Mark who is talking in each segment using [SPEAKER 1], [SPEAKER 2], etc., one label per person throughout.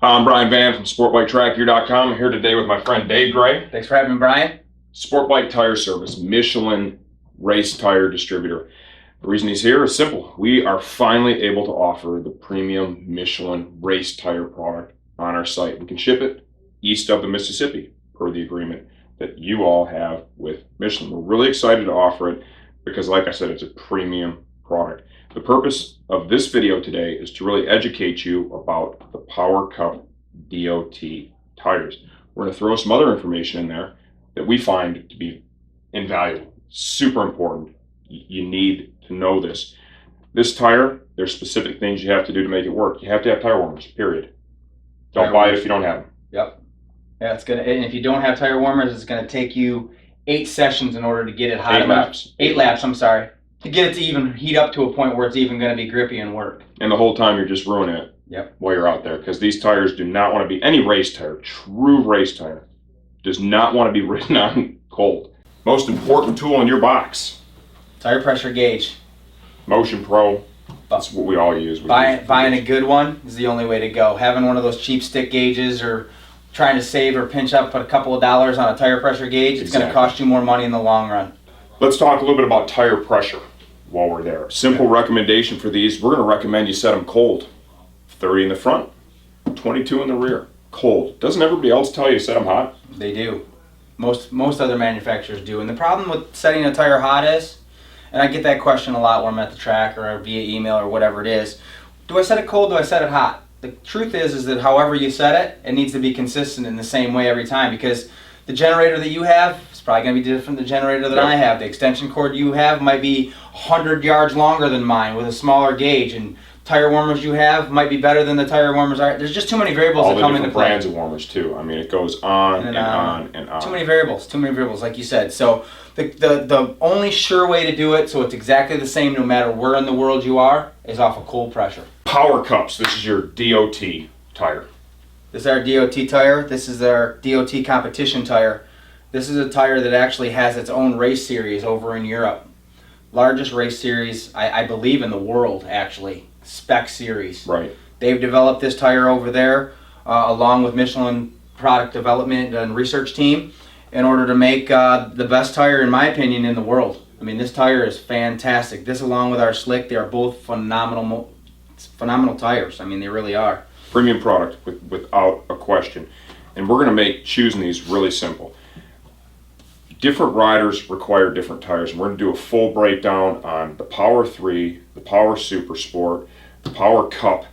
[SPEAKER 1] I'm Brian Van from SportBikeTrackGear.com. I'm here today with my friend Dave Gray.
[SPEAKER 2] Thanks for having me, Brian.
[SPEAKER 1] Sport Bike Tire Service, Michelin race tire distributor. The reason he's here is simple. We are finally able to offer the premium Michelin race tire product on our site. We can ship it east of the Mississippi per the agreement that you all have with Michelin. We're really excited to offer it because, like I said, it's a premium product. The purpose of this video today is to really educate you about the Power Cup DOT tires. We're going to throw some other information in there that we find to be invaluable, super important. You need to know this. This tire, there's specific things you have to do to make it work. You have to have tire warmers, period. Don't buy it if you don't have them.
[SPEAKER 2] Yep. Yeah, and if you don't have tire warmers, it's gonna take you 8 sessions in order to get it hot enough. 8 laps, I'm sorry. To get it to even heat up to a point where it's even gonna be grippy and work.
[SPEAKER 1] And the whole time you're just ruining it.
[SPEAKER 2] Yep.
[SPEAKER 1] While you're out there, because these tires do not want to be, any race tire, true race tire, does not want to be ridden on cold. Most important tool in your box.
[SPEAKER 2] Tire pressure gauge.
[SPEAKER 1] Motion Pro. That's what we all use.
[SPEAKER 2] Buying a good one is the only way to go. Having one of those cheap stick gauges or trying to save or pinch up a couple of dollars on a tire pressure gauge, it's going to cost you more money in the long run.
[SPEAKER 1] Let's talk a little bit about tire pressure while we're there. Simple recommendation for these, we're going to recommend you set them cold. 30 in the front, 22 in the rear. Cold. Doesn't everybody else tell you to set them hot?
[SPEAKER 2] They do. Most other manufacturers do. And the problem with setting a tire hot is, and I get that question a lot when I'm at the track or via email or whatever it is, do I set it cold, do I set it hot? The truth is that however you set it, it needs to be consistent in the same way every time, because the generator that you have is probably going to be different than the generator that I have. The extension cord you have might be 100 yards longer than mine with a smaller gauge, and tire warmers you have might be better than the tire warmers are. There's just too many variables that come into play.
[SPEAKER 1] All the different brands of warmers too. I mean, it goes on and on and on.
[SPEAKER 2] Too many variables, like you said. So the only sure way to do it, so it's exactly the same no matter where in the world you are, is off of cold pressure.
[SPEAKER 1] Power Cups. This is your DOT tire.
[SPEAKER 2] This is our DOT tire. This is our DOT competition tire. This is a tire that actually has its own race series over in Europe. Largest race series, I believe, in the world, actually. Spec series.
[SPEAKER 1] Right.
[SPEAKER 2] They've developed this tire over there along with Michelin product development and research team in order to make the best tire, in my opinion, in the world. I mean, this tire is fantastic. This along with our slick, they are both phenomenal tires. I mean, they really are.
[SPEAKER 1] Premium product without a question. And we're going to make choosing these really simple. Different riders require different tires, and we're going to do a full breakdown on the Power 3, the Power Super Sport, the Power Cup,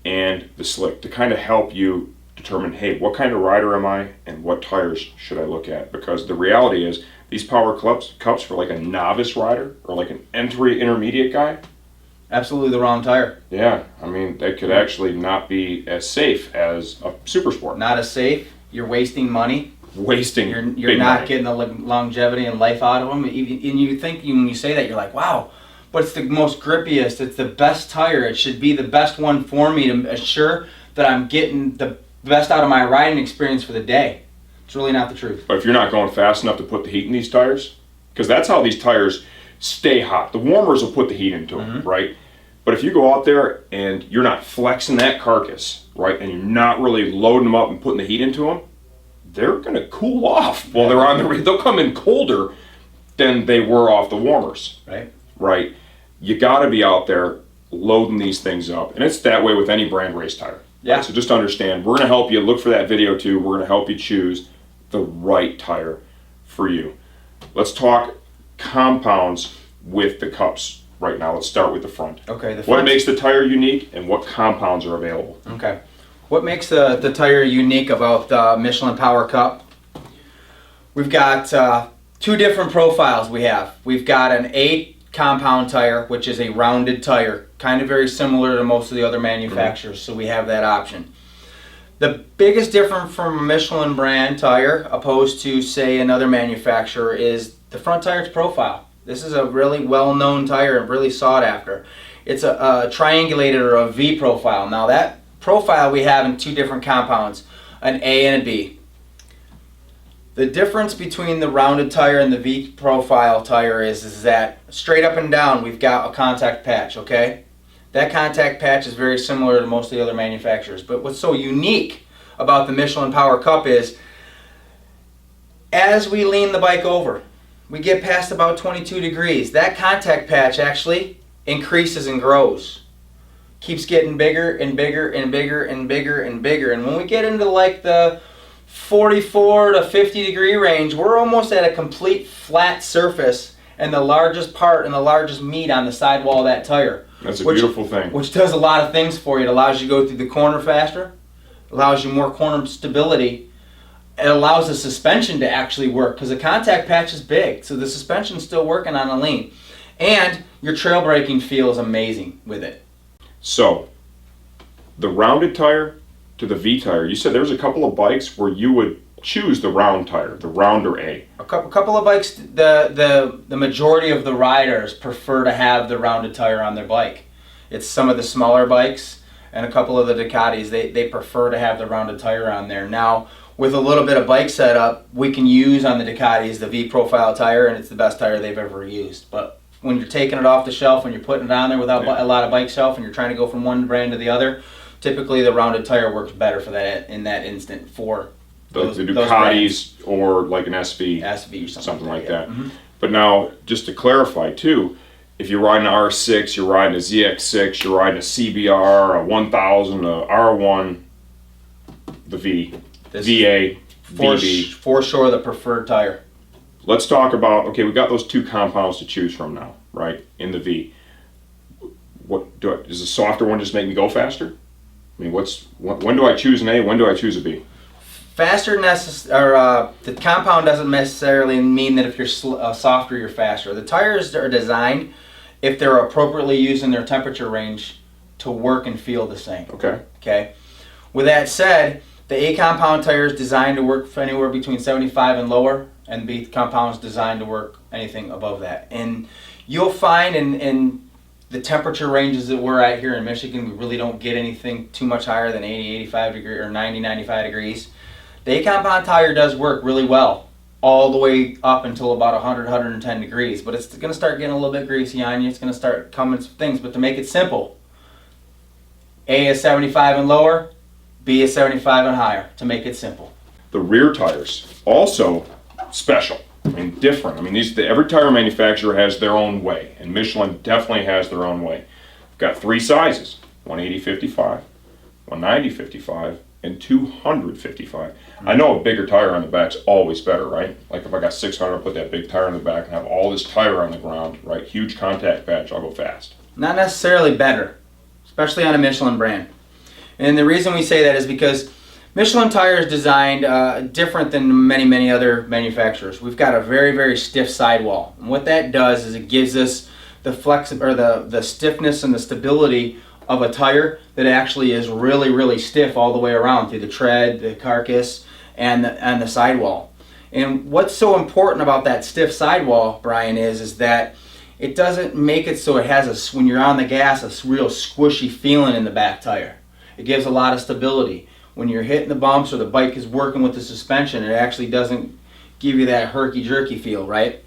[SPEAKER 1] and the Slick to kind of help you determine, hey, what kind of rider am I and what tires should I look at? Because the reality is these Power Cups for like a novice rider or like an entry intermediate guy,
[SPEAKER 2] absolutely the wrong tire.
[SPEAKER 1] Yeah, I mean, they could actually not be as safe as a Super Sport.
[SPEAKER 2] Not as safe. You're wasting money. You're not
[SPEAKER 1] money.
[SPEAKER 2] Getting the longevity and life out of them. And you think when you say that, you're like, wow, but it's the most grippiest. It's the best tire. It should be the best one for me to assure that I'm getting the best out of my riding experience for the day. It's really not the truth.
[SPEAKER 1] But if you're not going fast enough to put the heat in these tires, because that's how these tires stay hot. The warmers will put the heat into them, right? But if you go out there and you're not flexing that carcass, right, and you're not really loading them up and putting the heat into them, they're going to cool off while they're on the. They'll come in colder than they were off the warmers. Right. You got to be out there loading these things up, and it's that way with any brand race tire.
[SPEAKER 2] Yeah.
[SPEAKER 1] Right? So just understand, we're going to help you. Look for that video too. We're going to help you choose the right tire for you. Let's talk compounds with the cups right now. Let's start with the front.
[SPEAKER 2] Okay.
[SPEAKER 1] What makes the tire unique, and what compounds are available?
[SPEAKER 2] Okay. What makes the tire unique about the Michelin Power Cup? We've got 2 different profiles we have. We've got an 8 compound tire, which is a rounded tire, kind of very similar to most of the other manufacturers, so we have that option. The biggest difference from a Michelin brand tire opposed to, say, another manufacturer is the front tire's profile. This is a really well-known tire and really sought after. It's a triangulated or a V profile. Now that profile we have in 2 different compounds, an A and a B. The difference between the rounded tire and the V profile tire is that straight up and down we've got a contact patch, okay? That contact patch is very similar to most of the other manufacturers. But what's so unique about the Michelin Power Cup is, as we lean the bike over, we get past about 22 degrees. That contact patch actually increases and grows. Keeps getting bigger and bigger and bigger and bigger and bigger. And when we get into like the 44 to 50 degree range, we're almost at a complete flat surface and the largest part and the largest meat on the sidewall of that tire.
[SPEAKER 1] That's a beautiful thing.
[SPEAKER 2] Which does a lot of things for you. It allows you to go through the corner faster, allows you more corner stability. It allows the suspension to actually work because the contact patch is big, so the suspension's still working on the lean. And your trail braking feels amazing with it.
[SPEAKER 1] So, the rounded tire to the V tire, you said there's a couple of bikes where you would choose the round tire, the rounder A.
[SPEAKER 2] A couple of bikes, the majority of the riders prefer to have the rounded tire on their bike. It's some of the smaller bikes and a couple of the Ducatis, they prefer to have the rounded tire on there. Now, with a little bit of bike setup, we can use on the Ducatis the V profile tire, and it's the best tire they've ever used. But when you're taking it off the shelf and you're putting it on there without a lot of bike shelf and you're trying to go from one brand to the other, typically the rounded tire works better for that in that instant for
[SPEAKER 1] the Ducatis or like an SV
[SPEAKER 2] or
[SPEAKER 1] something like that.
[SPEAKER 2] Mm-hmm.
[SPEAKER 1] But now, just to clarify too, if you're riding an R6, you're riding a ZX6, you're riding a CBR, a 1000, a R1, the V, VA, VB.
[SPEAKER 2] For sure the preferred tire.
[SPEAKER 1] Let's talk about, okay, we got those two compounds to choose from now, right, in the V. Does the softer one just make me go faster? I mean, when do I choose an A, when do I choose a B?
[SPEAKER 2] Faster, the compound doesn't necessarily mean that if you're softer, you're faster. The tires are designed, if they're appropriately used in their temperature range, to work and feel the same. Okay. With that said, the A compound tire is designed to work for anywhere between 75 and lower, and B compound is designed to work anything above that. And you'll find in the temperature ranges that we're at here in Michigan, we really don't get anything too much higher than 80, 85 degrees or 90, 95 degrees. The A compound tire does work really well all the way up until about 100, 110 degrees, but it's going to start getting a little bit greasy on you. It's going to start coming some things, but to make it simple, A is 75 and lower, B is 75 and higher, to make it simple.
[SPEAKER 1] The rear tires, also special. I mean, different. I mean, every tire manufacturer has their own way, and Michelin definitely has their own way. We've got three sizes, 180/55, 190/55, and 200/55. I know a bigger tire on the back's always better, right? Like if I got 600, I'll put that big tire on the back and have all this tire on the ground, right? Huge contact patch, I'll go fast.
[SPEAKER 2] Not necessarily better, especially on a Michelin brand. And the reason we say that is because Michelin tire is designed different than many other manufacturers. We've got a very, very stiff sidewall. And what that does is it gives us the the stiffness and the stability of a tire that actually is really, really stiff all the way around through the tread, the carcass, and the sidewall. And what's so important about that stiff sidewall, Brian, is that it doesn't make it so it has when you're on the gas, a real squishy feeling in the back tire. It gives a lot of stability. When you're hitting the bumps or the bike is working with the suspension, it actually doesn't give you that herky-jerky feel, right?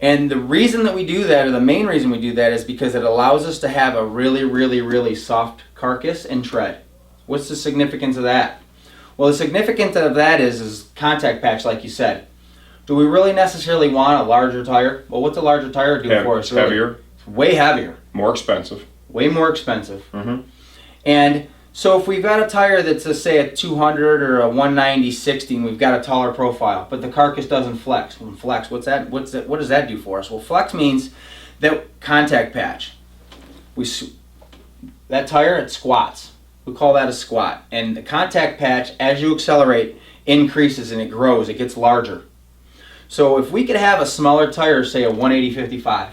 [SPEAKER 2] And the reason that we do that, or the main reason we do that, is because it allows us to have a really, really, really soft carcass and tread. What's the significance of that? Well, the significance of that is contact patch, like you said. Do we really necessarily want a larger tire? Well, what's a larger tire do for us?
[SPEAKER 1] Heavier.
[SPEAKER 2] It's way heavier.
[SPEAKER 1] More expensive.
[SPEAKER 2] Way more expensive.
[SPEAKER 1] Mm-hmm.
[SPEAKER 2] And so if we've got a tire that's, let's say, a 200 or a 190/60, and we've got a taller profile, but the carcass doesn't flex. When flex, what does that do for us? Well, flex means that contact patch. That tire, it squats. We call that a squat. And the contact patch, as you accelerate, increases and it grows. It gets larger. So if we could have a smaller tire, say a 180/55,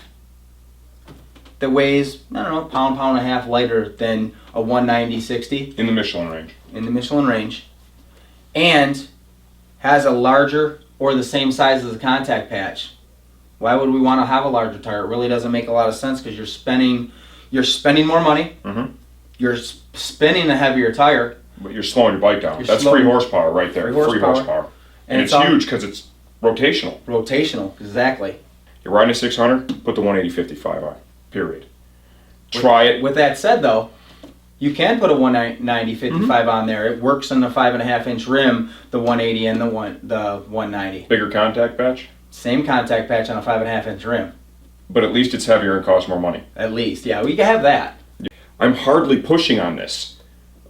[SPEAKER 2] that weighs, I don't know, pound and a half lighter than a 190/60.
[SPEAKER 1] In the Michelin range.
[SPEAKER 2] In the Michelin range. And has a larger or the same size as the contact patch. Why would we want to have a larger tire? It really doesn't make a lot of sense because you're spending more money.
[SPEAKER 1] Mm-hmm.
[SPEAKER 2] You're spinning a heavier tire.
[SPEAKER 1] But you're slowing your bike down. That's 3 horsepower right there. 3 horsepower. And it's huge because it's rotational.
[SPEAKER 2] Rotational, exactly.
[SPEAKER 1] You're riding a 600, put the 180/55 on. Period. Try it.
[SPEAKER 2] With that said, though, you can put a 190 55 on there. It works on the 5.5-inch rim, the 180 and the 190.
[SPEAKER 1] Bigger contact patch?
[SPEAKER 2] Same contact patch on a 5.5-inch rim.
[SPEAKER 1] But at least it's heavier and costs more money.
[SPEAKER 2] At least, yeah, we can have that.
[SPEAKER 1] I'm hardly pushing on this,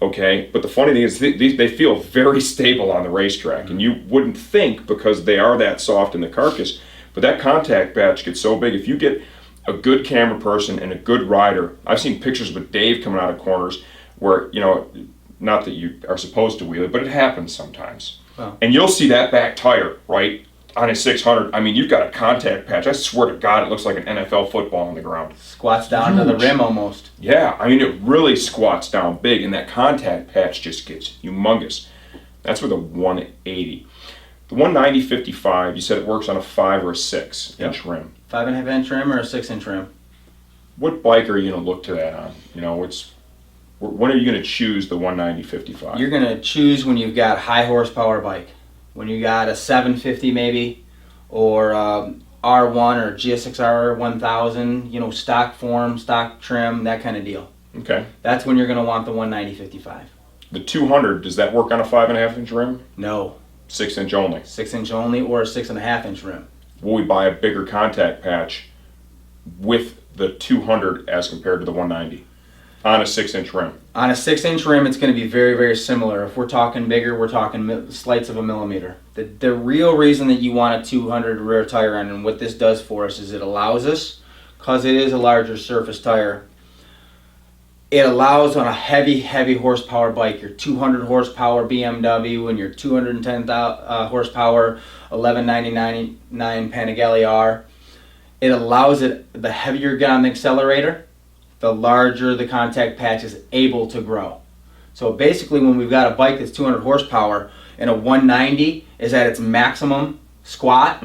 [SPEAKER 1] okay? But the funny thing is they feel very stable on the racetrack, and you wouldn't think because they are that soft in the carcass, but that contact patch gets so big. If you get a good camera person and a good rider, I've seen pictures with Dave coming out of corners where, you know, not that you are supposed to wheel it, but it happens sometimes.
[SPEAKER 2] Wow.
[SPEAKER 1] And you'll see that back tire, right, on a 600. I mean, you've got a contact patch. I swear to God, it looks like an NFL football on the ground.
[SPEAKER 2] Squats down to the rim almost.
[SPEAKER 1] Yeah, I mean, it really squats down big, and that contact patch just gets humongous. That's with a 180. The 190 55, you said it works on a 5 or a 6-inch rim.
[SPEAKER 2] 5.5-inch rim or a 6-inch rim?
[SPEAKER 1] What bike are you going to look to that on? You know, when are you going to choose the 190 55?
[SPEAKER 2] You're going to choose when you've got high horsepower bike. When you got a 750 maybe, or R1 or GSX-R 1000, you know, stock form, stock trim, that kind of deal.
[SPEAKER 1] Okay.
[SPEAKER 2] That's when you're going to want the 190 55.
[SPEAKER 1] The 200, does that work on a 5.5-inch rim?
[SPEAKER 2] No.
[SPEAKER 1] 6-inch only.
[SPEAKER 2] 6-inch only or a 6.5-inch rim.
[SPEAKER 1] Will we buy a bigger contact patch with the 200 as compared to the 190 on a 6-inch rim?
[SPEAKER 2] On a 6-inch rim, it's going to be very, very similar. If we're talking bigger, we're talking slights of a millimeter. The real reason that you want a 200 rear tire on, and what this does for us, is it allows us, because it is a larger surface tire, it allows on a heavy, heavy horsepower bike, your 200 horsepower BMW and your 210 horsepower 1199 Panigale R, it allows it, the heavier you get on the accelerator, the larger the contact patch is able to grow. So basically, when we've got a bike that's 200 horsepower and a 190 is at its maximum squat,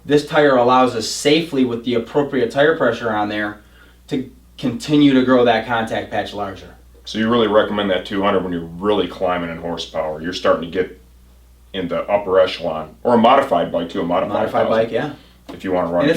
[SPEAKER 2] this tire allows us safely, with the appropriate tire pressure on there, to continue to grow that contact patch larger.
[SPEAKER 1] So you really recommend that 200 when you're really climbing in horsepower. You're starting to get in the upper echelon, or a modified bike too, a modified
[SPEAKER 2] bike, yeah.
[SPEAKER 1] If you want to run
[SPEAKER 2] And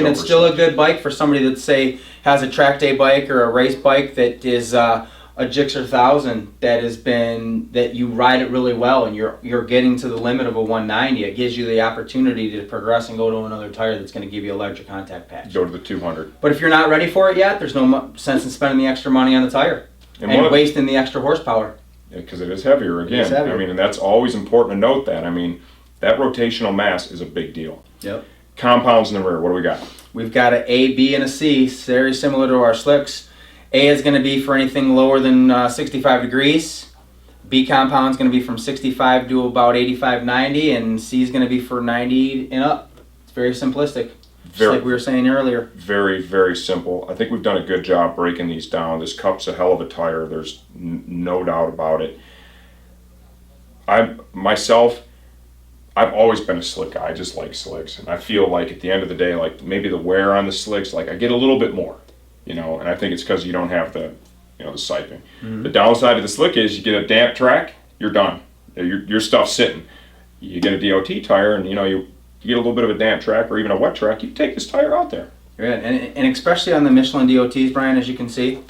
[SPEAKER 2] it's still a good bike for somebody that, say, has a track day bike or a race bike that is a Gixxer 1000 that you ride it really well, and you're getting to the limit of a 190. It gives you the opportunity to progress and go to another tire that's going to give you a larger contact patch.
[SPEAKER 1] Go to the 200.
[SPEAKER 2] But if you're not ready for it yet, there's no sense in spending the extra money on the tire and wasting the extra horsepower.
[SPEAKER 1] Because it is heavier again.
[SPEAKER 2] It is heavier.
[SPEAKER 1] I mean, and that's always important to note that. I mean, that rotational mass is a big deal.
[SPEAKER 2] Yep.
[SPEAKER 1] Compounds in the rear, what do we got?
[SPEAKER 2] We've got an A, B, and a C, very similar to our slicks. A is going to be for anything lower than 65 degrees. B compound is going to be from 65 to about 85, 90, and C is going to be for 90 and up. It's very simplistic, just like we were saying earlier.
[SPEAKER 1] Very, very simple. I think we've done a good job breaking these down. This cup's a hell of a tire. There's no doubt about it. I've always been a slick guy. I just like slicks, and I feel like at the end of the day, like maybe the wear on the slicks, like I get a little bit more, you know, and I think it's because you don't have the siping. The downside of the slick is you get a damp track, you're done. Your stuff's sitting. You get a DOT tire, and you get a little bit of a damp track or even a wet track, you can take this tire out there.
[SPEAKER 2] Right, and especially on the Michelin DOTs, Brian, as you can see,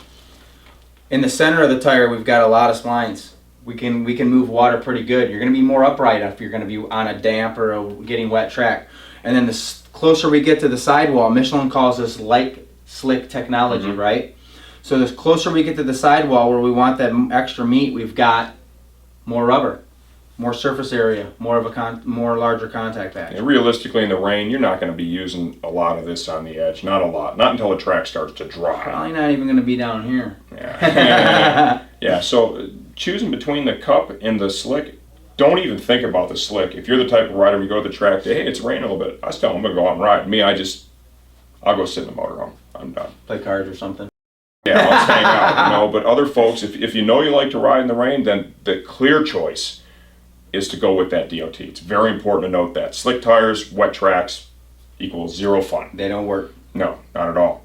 [SPEAKER 2] in the center of the tire, we've got a lot of splines. We can move water pretty good. You're going to be more upright if you're going to be on a damp or a getting wet track. And then the closer we get to the sidewall, Michelin calls this light slick technology, right? So the closer we get to the sidewall where we want that extra meat, we've got more rubber, more surface area, more of a more larger contact patch.
[SPEAKER 1] And realistically, in the rain, you're not going to be using a lot of this on the edge. Not a lot. Not until the track starts to dry.
[SPEAKER 2] Probably not even going to be down here.
[SPEAKER 1] Yeah. Yeah. So choosing between the cup and the slick, don't even think about the slick. If you're the type of rider, we go to the track, hey, it's raining a little bit. I still, I'm going to go out and ride. Me, I'll go sit in the motorhome. I'm done.
[SPEAKER 2] Play cards or something.
[SPEAKER 1] Yeah, let's hang out. But other folks, if you know you like to ride in the rain, then the clear choice is to go with that DOT. It's very important to note that. Slick tires, wet tracks equals zero fun.
[SPEAKER 2] They don't work.
[SPEAKER 1] No, not at all.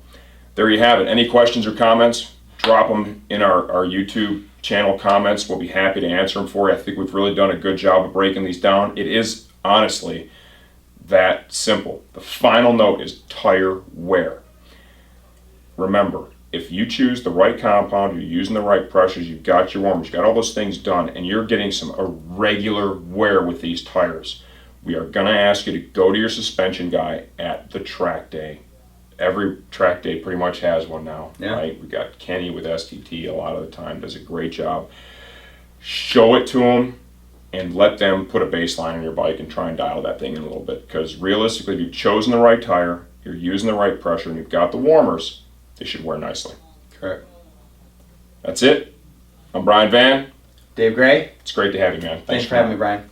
[SPEAKER 1] There you have it. Any questions or comments? Drop them in our YouTube channel comments. We'll be happy to answer them for you. I think we've really done a good job of breaking these down. It is honestly that simple. The final note is tire wear. Remember, if you choose the right compound, you're using the right pressures, you've got your warmers, you've got all those things done, and you're getting some irregular wear with these tires, we are going to ask you to go to your suspension guy at the track day. Every track day pretty much has one now, right? We got Kenny with STT a lot of the time, does a great job. Show it to them and let them put a baseline on your bike and try and dial that thing in a little bit. Because realistically, if you've chosen the right tire, you're using the right pressure, and you've got the warmers, they should wear nicely.
[SPEAKER 2] Correct.
[SPEAKER 1] That's it. I'm Brian Van.
[SPEAKER 2] Dave Gray.
[SPEAKER 1] It's great to have you, man.
[SPEAKER 2] Thanks for having me, Brian.